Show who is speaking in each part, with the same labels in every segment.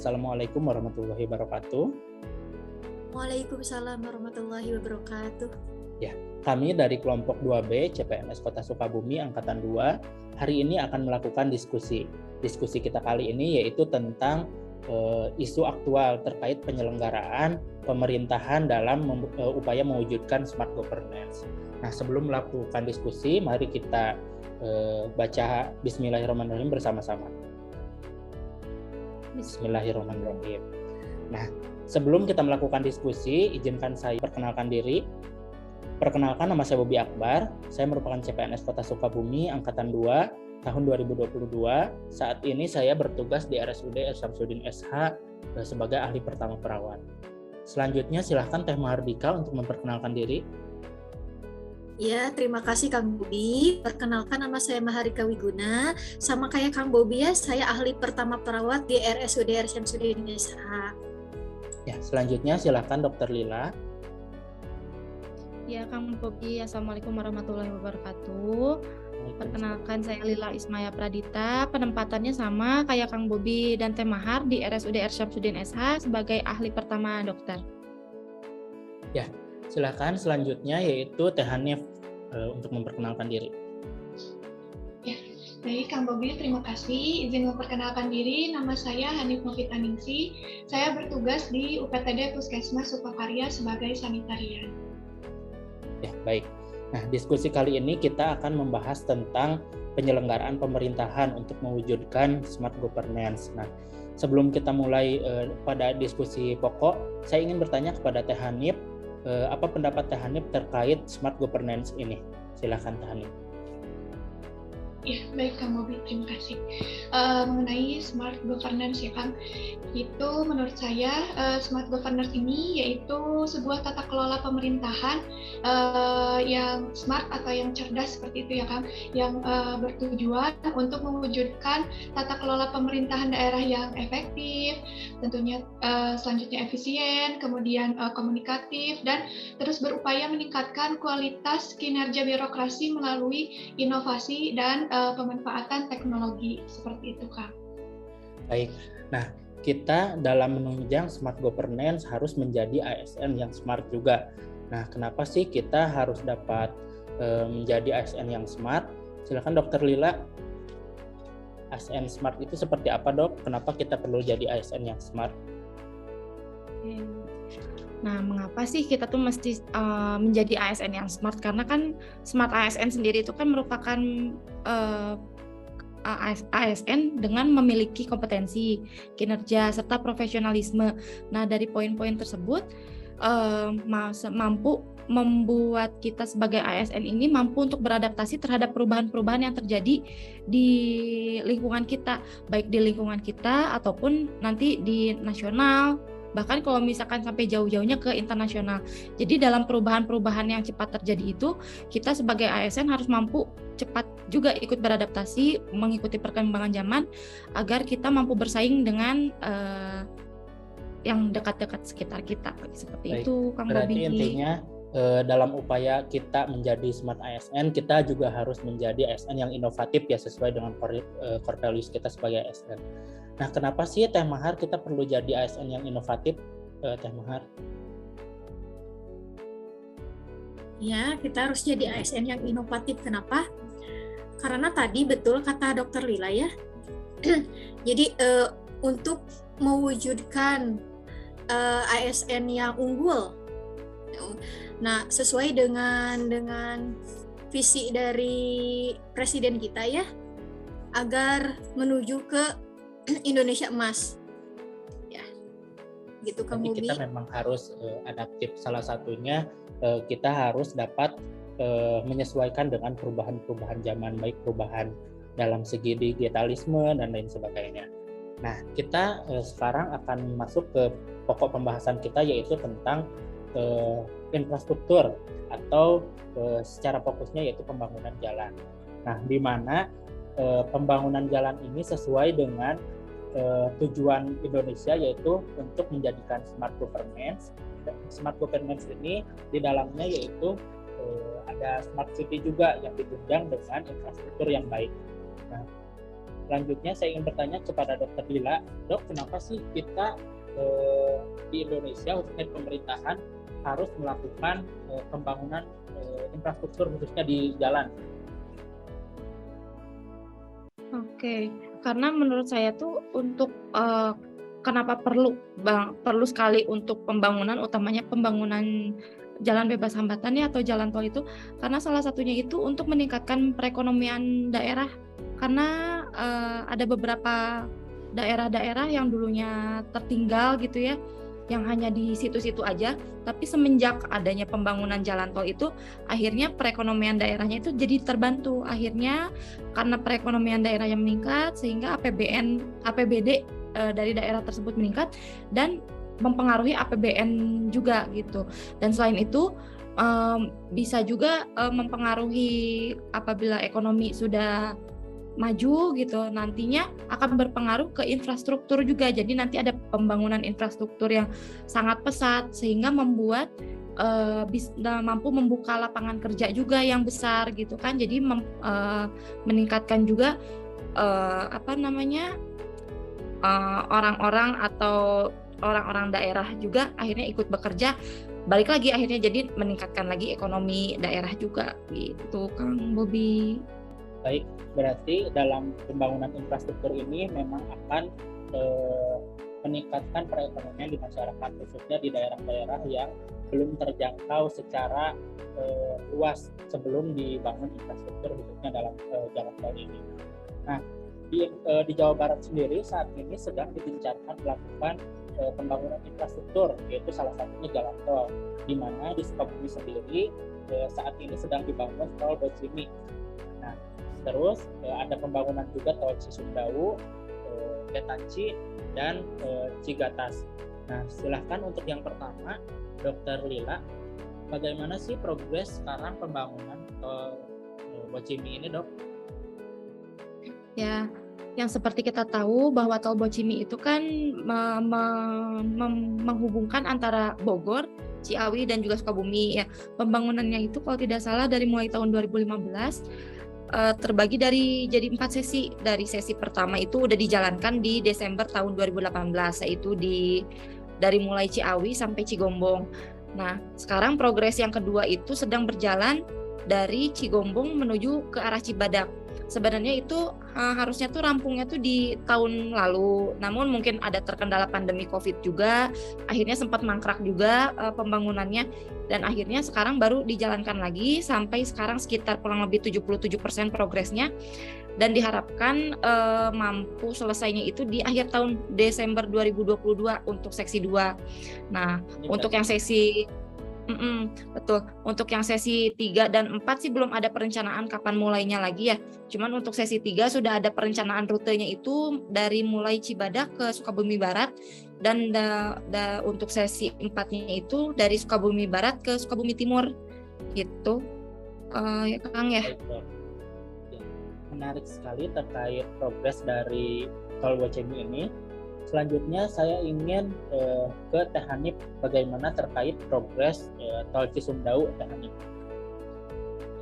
Speaker 1: Assalamualaikum warahmatullahi wabarakatuh.
Speaker 2: Waalaikumsalam warahmatullahi wabarakatuh.
Speaker 1: Ya, kami dari kelompok 2B CPNS Kota Sukabumi Angkatan 2 hari ini akan melakukan diskusi. Diskusi kita kali ini yaitu tentang isu aktual terkait penyelenggaraan pemerintahan dalam upaya mewujudkan smart governance. Nah, sebelum melakukan diskusi, mari kita baca Bismillahirrahmanirrahim bersama-sama. Bismillahirrahmanirrahim. Nah, sebelum kita melakukan diskusi, izinkan saya perkenalkan diri. Perkenalkan, nama saya Bobi Akbar. Saya merupakan CPNS Kota Sukabumi Angkatan 2 tahun 2022. Saat ini saya bertugas di RSUD Syamsuddin SH sebagai ahli pertama perawat. Selanjutnya silahkan Teh Mahardika untuk memperkenalkan diri.
Speaker 2: Ya, terima kasih Kang Bobi. Perkenalkan, nama saya Mahardika Wiguna. Sama kayak Kang Bobi ya, saya ahli pertama perawat di RSUD Syamsuddin SH.
Speaker 1: Ya, selanjutnya silahkan Dr. Lila.
Speaker 3: Ya, Kang Bobi, Assalamualaikum warahmatullahi wabarakatuh. Perkenalkan, saya Lila Ismaya Pradita. Penempatannya sama kayak Kang Bobi dan Teh Mahar di RSUD Syamsuddin SH sebagai ahli pertama dokter.
Speaker 1: Ya, silakan selanjutnya yaitu Teh Hanif untuk memperkenalkan diri.
Speaker 4: Ya, baik Kang Bobi, terima kasih. Izin memperkenalkan diri, nama saya Hanif Novitaningsi. Saya bertugas di UPTD Puskesmas Sukakarya sebagai sanitarian.
Speaker 1: Ya, baik. Nah, diskusi kali ini kita akan membahas tentang penyelenggaraan pemerintahan untuk mewujudkan smart governance. Nah, sebelum kita mulai pada diskusi pokok, saya ingin bertanya kepada Teh Hanif, apa pendapat Teh Hanif terkait smart governance ini? Silakan Teh Hanif.
Speaker 4: Ya, baik Kang Bobi, terima kasih. Mengenai smart governance ya Kang, itu menurut saya smart governance ini yaitu sebuah tata kelola pemerintahan yang smart atau yang cerdas seperti itu ya Kang, yang bertujuan untuk mewujudkan tata kelola pemerintahan daerah yang efektif, tentunya selanjutnya efisien, kemudian komunikatif, dan terus berupaya meningkatkan kualitas kinerja birokrasi melalui inovasi dan pemanfaatan teknologi seperti itu Kak.
Speaker 1: Baik, nah kita dalam menunjang smart governance harus menjadi ASN yang smart juga. Nah, kenapa sih kita harus dapat menjadi ASN yang smart? Silakan Dokter Lila. ASN smart itu seperti apa Dok? Kenapa kita perlu jadi ASN yang smart?
Speaker 3: Nah, mengapa sih kita tuh mesti menjadi ASN yang smart? Karena kan smart ASN sendiri itu kan merupakan ASN dengan memiliki kompetensi, kinerja, serta profesionalisme. Nah, dari poin-poin tersebut mampu membuat kita sebagai ASN ini mampu untuk beradaptasi terhadap perubahan-perubahan yang terjadi di lingkungan kita, baik di lingkungan kita ataupun nanti di nasional, bahkan kalau misalkan sampai jauh-jauhnya ke internasional. Jadi dalam perubahan-perubahan yang cepat terjadi itu, kita sebagai ASN harus mampu cepat juga ikut beradaptasi, mengikuti perkembangan zaman, agar kita mampu bersaing dengan yang dekat-dekat sekitar kita. Seperti
Speaker 1: Baik,
Speaker 3: itu, Kang Bobi.
Speaker 1: Berarti intinya dalam upaya kita menjadi smart ASN, kita juga harus menjadi ASN yang inovatif ya, sesuai dengan core values kita sebagai ASN. Nah, kenapa sih Teh Mahar kita perlu jadi ASN yang inovatif, Teh Mahar?
Speaker 2: Ya, kita harus jadi ASN yang inovatif. Kenapa? Karena tadi betul kata Dr. Lila ya. Jadi untuk mewujudkan ASN yang unggul, nah sesuai dengan visi dari presiden kita ya, agar menuju ke Indonesia emas, ya, gitu Kang Bobi.
Speaker 1: Kita memang harus adaptif. Salah satunya kita harus dapat menyesuaikan dengan perubahan-perubahan zaman, baik perubahan dalam segi digitalisme dan lain sebagainya. Nah, kita sekarang akan masuk ke pokok pembahasan kita, yaitu tentang infrastruktur atau secara fokusnya yaitu pembangunan jalan. Nah, di mana pembangunan jalan ini sesuai dengan tujuan Indonesia, yaitu untuk menjadikan smart governance. Smart governance ini di dalamnya yaitu ada smart city juga yang ditunjang dengan infrastruktur yang baik. Nah, Selanjutnya saya ingin bertanya kepada Dr. Lila, Dok, kenapa sih kita di Indonesia, khususnya di pemerintahan, harus melakukan pembangunan infrastruktur khususnya di jalan?
Speaker 3: Oke, karena menurut saya tuh untuk kenapa perlu sekali untuk pembangunan, utamanya pembangunan jalan bebas hambatan ya atau jalan tol itu, karena salah satunya itu untuk meningkatkan perekonomian daerah. Karena ada beberapa daerah-daerah yang dulunya tertinggal gitu ya, yang hanya di situ-situ aja, tapi semenjak adanya pembangunan jalan tol itu, akhirnya perekonomian daerahnya itu jadi terbantu. Akhirnya karena perekonomian daerah yang meningkat, sehingga APBD dari daerah tersebut meningkat dan mempengaruhi APBN juga gitu. Dan selain itu bisa juga mempengaruhi apabila ekonomi sudah maju gitu, nantinya akan berpengaruh ke infrastruktur juga. Jadi nanti ada pembangunan infrastruktur yang sangat pesat sehingga membuat mampu membuka lapangan kerja juga yang besar gitu kan. Jadi meningkatkan juga orang-orang atau orang-orang daerah juga akhirnya ikut bekerja, balik lagi akhirnya jadi meningkatkan lagi ekonomi daerah juga gitu, Kang Bobi.
Speaker 1: Baik, berarti dalam pembangunan infrastruktur ini memang akan meningkatkan perekonomian di masyarakat, khususnya di daerah-daerah yang belum terjangkau secara luas sebelum dibangun infrastruktur, khususnya dalam jalan tol ini. Nah, di Jawa Barat sendiri saat ini sedang digencarkan melakukan pembangunan infrastruktur, yaitu salah satunya jalan tol, di mana di Sukabumi sendiri saat ini sedang dibangun tol Bocimi. Nah, terus ada pembangunan juga tol Cisumdawu, Getanci, dan Cigatas. Nah, silahkan untuk yang pertama, Dr. Lila, bagaimana sih progres sekarang pembangunan tol Bocimi ini, Dok?
Speaker 3: Ya, yang seperti kita tahu bahwa tol Bocimi itu kan menghubungkan antara Bogor, Ciawi, dan juga Sukabumi ya. Pembangunannya itu kalau tidak salah dari mulai tahun 2015 terbagi jadi 4 sesi. Dari sesi pertama itu udah dijalankan di Desember tahun 2018, yaitu dari mulai Ciawi sampai Cigombong. Nah, sekarang progres yang kedua itu sedang berjalan dari Cigombong menuju ke arah Cibadak. Sebenarnya itu harusnya tuh rampungnya tuh di tahun lalu, namun mungkin ada terkendala pandemi COVID juga, akhirnya sempat mangkrak juga pembangunannya, dan akhirnya sekarang baru dijalankan lagi sampai sekarang sekitar kurang lebih 77% progresnya, dan diharapkan mampu selesainya itu di akhir tahun Desember 2022 untuk seksi 2. Nah, untuk yang sesi betul. Untuk yang sesi 3 dan 4 sih belum ada perencanaan kapan mulainya lagi ya. Cuman untuk sesi 3 sudah ada perencanaan rutenya itu dari mulai Cibadak ke Sukabumi Barat, dan untuk sesi 4-nya itu dari Sukabumi Barat ke Sukabumi Timur gitu. Ya Kang ya.
Speaker 1: Menarik sekali terkait progres dari tol Bocimi ini. Selanjutnya saya ingin ke Teh Hanif, bagaimana terkait progres tol Cisumdawu, Teh Hanif.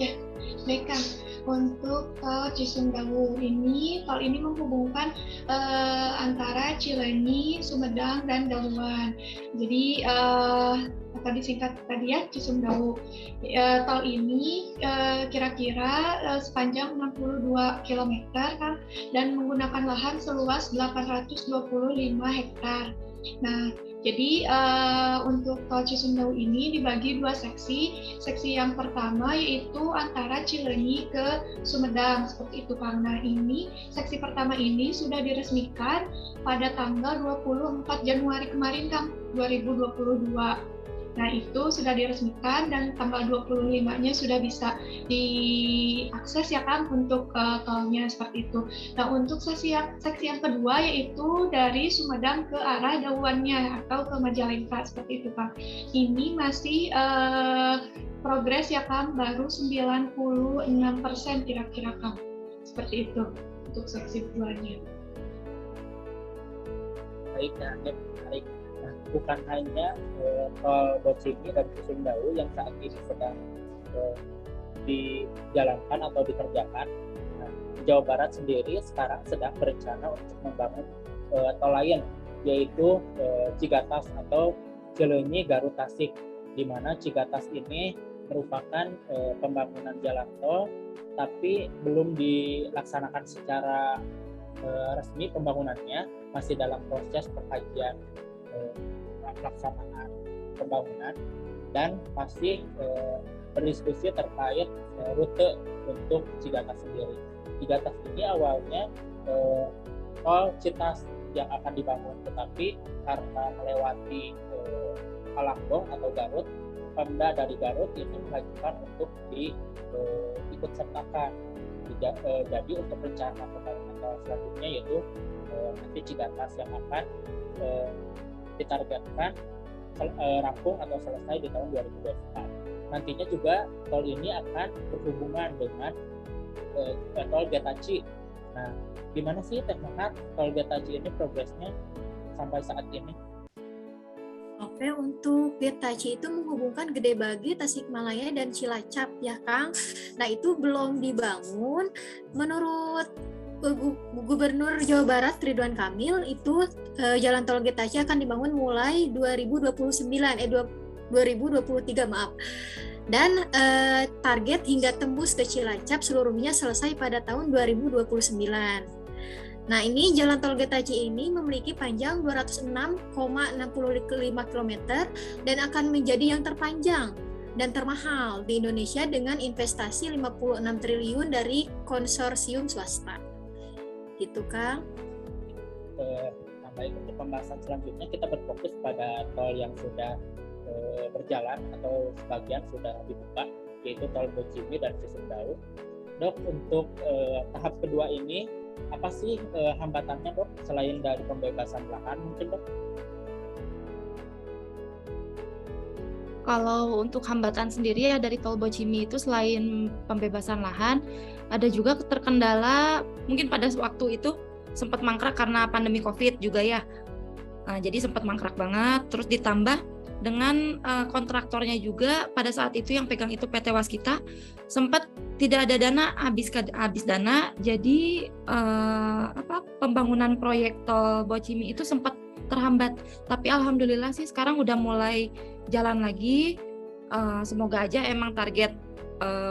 Speaker 4: Ya, baik Kang. Untuk tol Cisumdawu ini, tol ini menghubungkan antara Cileunyi, Sumedang, dan Daluan. Jadi disingkat tadi ya, Cisumdawu. Tol ini kira-kira sepanjang 62 km kan, dan menggunakan lahan seluas 825 hektar. Nah, jadi untuk tol Cisumdawu ini dibagi 2 seksi. Seksi yang pertama yaitu antara Cileunyi ke Sumedang, seperti itu Kang. Nah, ini seksi pertama ini sudah diresmikan pada tanggal 24 Januari kemarin Kang, 2022. Nah, itu sudah diresmikan dan tanggal 25-nya sudah bisa diakses ya kan untuk tolnya, seperti itu. Nah, untuk seksi yang kedua yaitu dari Sumedang ke arah Daluannya atau ke Majalengka, seperti itu Kang. Ini masih progres ya Kang, baru 96% kira-kira Kang. Seperti itu untuk seksi keduanya.
Speaker 1: Baik, baik. Nah, bukan hanya tol Bocimi dan Cisumdawu yang saat ini sedang dijalankan atau dikerjakan. Nah, Jawa Barat sendiri sekarang sedang berencana untuk membangun tol lain, yaitu Cigatas atau Cileunyi Garut Tasik, di mana Cigatas ini merupakan pembangunan jalan tol, tapi belum dilaksanakan secara resmi pembangunannya, masih dalam proses pengkajian pelaksanaan pembangunan dan masih berdiskusi terkait rute untuk Cigatas sendiri. Cigatas ini awalnya tol Citas yang akan dibangun, tetapi karena melewati Kalangbong atau Garut, Pemda dari Garut ini mengajukan untuk diikut sertakan. Jadi untuk rencana pembangunan tol selanjutnya yaitu nanti Cigatas yang akan ditargetkan rampung atau selesai di tahun 2024. Nantinya juga tol ini akan berhubungan dengan tol Getaci. Nah, gimana sih Teh Mahar tol Getaci ini progresnya sampai saat ini?
Speaker 2: Oke, untuk Getaci itu menghubungkan Gede Bage, Tasikmalaya, dan Cilacap ya Kang. Nah itu belum dibangun. Menurut Gubernur Jawa Barat Ridwan Kamil itu jalan tol Getaci akan dibangun mulai 2023 maaf. Dan target hingga tembus ke Cilacap seluruhnya selesai pada tahun 2029. Nah, ini jalan tol Getaci ini memiliki panjang 206,65 km dan akan menjadi yang terpanjang dan termahal di Indonesia dengan investasi 56 triliun dari konsorsium swasta. Gitu, Kang.
Speaker 1: Baik, untuk pembahasan selanjutnya kita berfokus pada tol yang sudah berjalan atau sebagian sudah dibuka, yaitu tol Bocimi dan Cisumdawu. Dok, untuk tahap kedua ini apa sih hambatannya Dok, selain dari pembebasan lahan mungkin Dok?
Speaker 3: Kalau untuk hambatan sendiri ya dari tol Bocimi itu selain pembebasan lahan, ada juga terkendala mungkin pada waktu itu sempat mangkrak karena pandemi COVID juga ya. Jadi sempat mangkrak banget, terus ditambah dengan kontraktornya juga pada saat itu yang pegang itu PT Waskita sempat tidak ada dana, habis dana, jadi pembangunan proyek tol Bocimi itu sempat terhambat. Tapi alhamdulillah sih sekarang udah mulai jalan lagi. Semoga aja emang target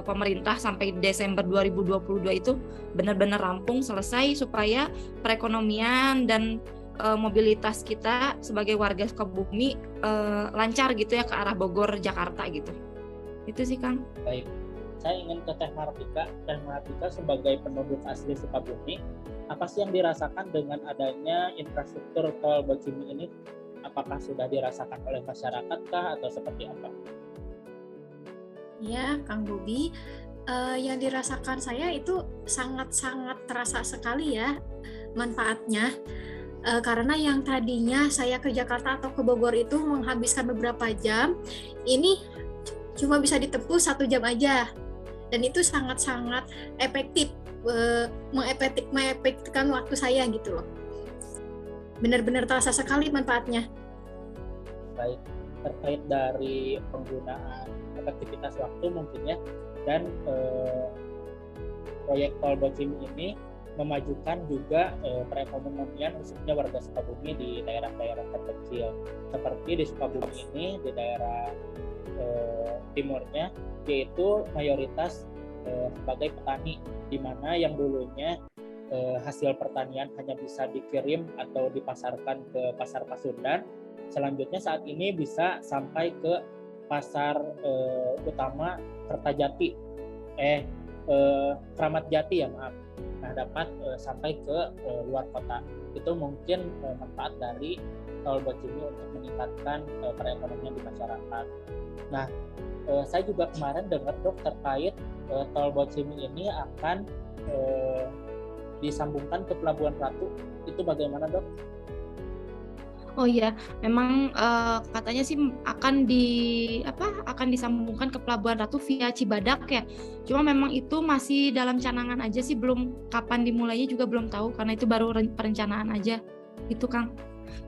Speaker 3: pemerintah sampai Desember 2022 itu benar-benar rampung selesai supaya perekonomian dan mobilitas kita sebagai warga Sukabumi lancar gitu ya ke arah Bogor, Jakarta gitu. Itu sih Kang.
Speaker 1: Baik, saya ingin ke Teh Mahardika. Teh Mahardika sebagai penduduk asli Sukabumi, apa sih yang dirasakan dengan adanya infrastruktur tol Bocimi ini? Apakah sudah dirasakan oleh masyarakat kah atau seperti apa?
Speaker 2: Ya, Kang Bobi, yang dirasakan saya itu sangat-sangat terasa sekali ya manfaatnya. Karena yang tadinya saya ke Jakarta atau ke Bogor itu menghabiskan beberapa jam, ini cuma bisa ditempuh 1 jam aja, dan itu sangat-sangat efektif, mengefektifkan waktu saya gitu loh. Benar-benar terasa sekali manfaatnya.
Speaker 1: Baik, terkait dari penggunaan efektivitas waktu mungkin ya, dan proyek tol Bocimi ini memajukan juga perekonomian khususnya warga Sukabumi di daerah-daerah terpencil. Seperti di Sukabumi ini, di daerah timurnya, yaitu mayoritas sebagai petani, di mana yang dulunya hasil pertanian hanya bisa dikirim atau dipasarkan ke pasar Pasundan, selanjutnya saat ini bisa sampai ke pasar utama Kertajati, Kramat Jati ya maaf. Nah, dapat sampai ke luar kota. Itu mungkin manfaat dari tol Bocimi untuk meningkatkan perekonomian di masyarakat. Nah, saya juga kemarin dengar Dok terkait tol Bocimi ini akan disambungkan ke Pelabuhan Ratu. Itu bagaimana Dok?
Speaker 3: Oh iya, memang katanya sih akan disambungkan ke Pelabuhan Ratu via Cibadak ya. Cuma memang itu masih dalam canangan aja sih, belum kapan dimulainya juga belum tahu karena itu baru perencanaan aja. Itu Kang.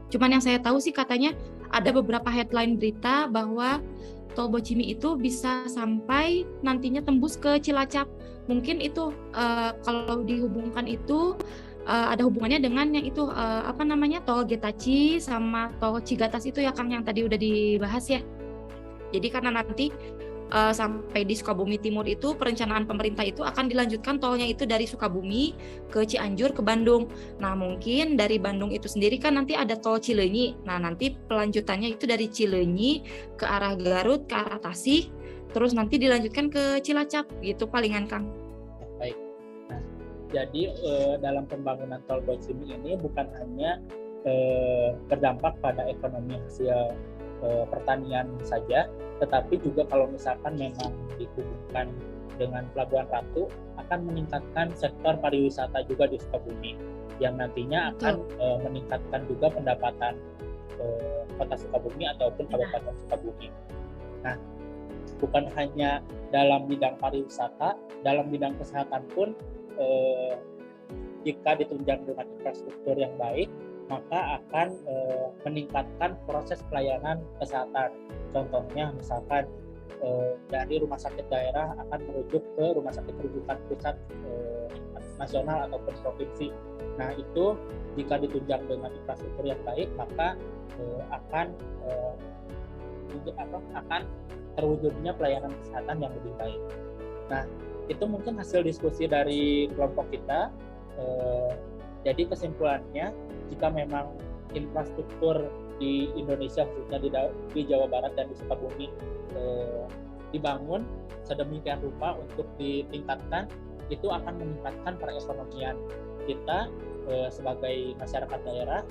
Speaker 3: Cuman yang saya tahu sih katanya ada beberapa headline berita bahwa Tol Bocimi itu bisa sampai nantinya tembus ke Cilacap. Mungkin itu kalau dihubungkan itu ada hubungannya dengan yang itu Tol Getaci sama Tol Cigatas itu ya Kang, yang tadi udah dibahas ya. Jadi karena nanti sampai di Sukabumi Timur itu perencanaan pemerintah itu akan dilanjutkan tolnya itu dari Sukabumi ke Cianjur ke Bandung. Nah mungkin dari Bandung itu sendiri kan nanti ada tol Cileunyi. Nah nanti pelanjutannya itu dari Cileunyi ke arah Garut, ke arah Tasik, terus nanti dilanjutkan ke Cilacap gitu palingan Kang.
Speaker 1: Baik. Nah, jadi dalam pembangunan tol Bocimi ini bukan hanya berdampak pada ekonomi hasil pertanian saja, tetapi juga kalau misalkan memang dihubungkan dengan Pelabuhan Ratu akan meningkatkan sektor pariwisata juga di Sukabumi, yang nantinya akan meningkatkan juga pendapatan Kota Sukabumi ataupun Kabupaten Sukabumi. Nah, bukan hanya dalam bidang pariwisata, dalam bidang kesehatan pun jika ditunjang dengan infrastruktur yang baik, maka akan meningkatkan proses pelayanan kesehatan. Contohnya misalkan dari rumah sakit daerah akan merujuk ke rumah sakit rujukan pusat nasional ataupun provinsi. Nah itu jika ditunjang dengan infrastruktur yang baik, maka akan terwujudnya pelayanan kesehatan yang lebih baik. Nah itu mungkin hasil diskusi dari kelompok kita. Jadi kesimpulannya, jika memang infrastruktur di Indonesia khususnya di Jawa Barat dan di Sukabumi dibangun sedemikian rupa untuk ditingkatkan, itu akan meningkatkan perekonomian kita sebagai masyarakat daerah,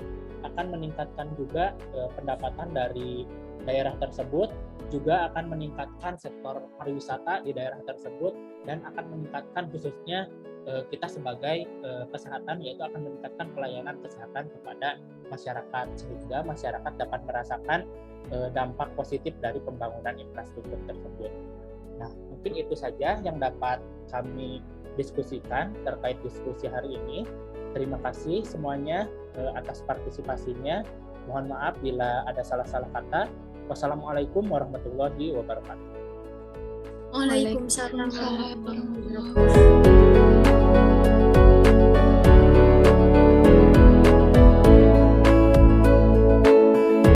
Speaker 1: akan meningkatkan juga pendapatan dari daerah tersebut, juga akan meningkatkan sektor pariwisata di daerah tersebut, dan akan meningkatkan khususnya kita sebagai kesehatan, yaitu akan meningkatkan pelayanan kesehatan kepada masyarakat, sehingga masyarakat dapat merasakan dampak positif dari pembangunan infrastruktur tersebut. Nah, mungkin itu saja yang dapat kami diskusikan terkait diskusi hari ini. Terima kasih semuanya atas partisipasinya. Mohon maaf bila ada salah-salah kata. Wassalamualaikum warahmatullahi wabarakatuh.
Speaker 2: Waalaikumsalam warahmatullahi wabarakatuh.